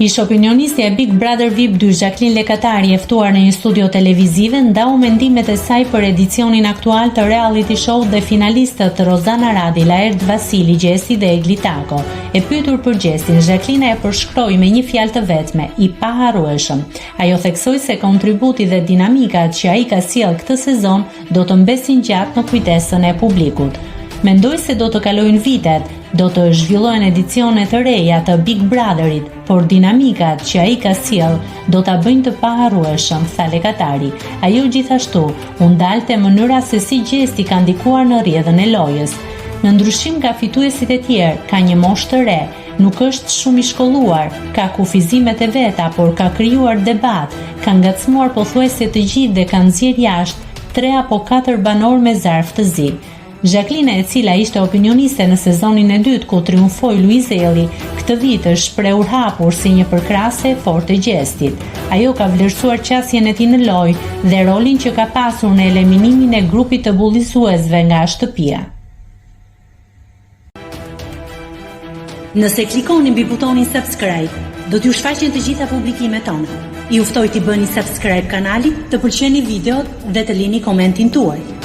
Ish opinionistja e Big Brother VIP 2 Jacqueline Lekatari e ftuar në një studio televizive ndau mendimet e saj për edicionin aktual të reality show dhe finalistët Rozana Radi, Laert Vasili, Gjesi dhe Egli Tako. E pyetur për Gjesin, Jacqueline e përshkroi me një fjalë të vetme, i paharrueshëm. Ajo theksoi se kontributi dhe dinamikat që ai ka sjell këtë sezon do të mbesin gjatë në kujtesën e publikut. Mendoj se do të kalojnë vitet, do të zhvillohen edicione të reja të Big Brotherit, por dinamikat që ai ka sjell do ta bëjnë të paharrueshëm, tha Lekatari. Ajo gjithashtu u ndalte mënyra se si Gjesti ka ndikuar në rrjedhën e lojës. Në ndryshim nga fituesit e tjerë, ka një moshë të re, nuk është shumë i shkolluar, ka kufizimet e veta, por ka krijuar debat, ka ngacmuar pothuajse të gjithë dhe ka nxjerr jashtë 3 apo 4 banor me zarf të zi. Jacqueline, e cila ishte opinioniste në sezonin e dytë ku triumfoi Luizelli, këtë vit është shprehur hapur si një përkrahase e fortë e Gjestit. Ajo ka vlerësuar qasjen e tij në lojë dhe rolin që ka pasur në eliminimin e grupit të bullizuesve nga shtëpia. Nëse klikoni mbi butonin subscribe, do t'ju shfaqen të gjitha publikimet tona. Ju ftoj t'i bëni subscribe kanalit, të pëlqeni videot dhe të lini komentin tuaj.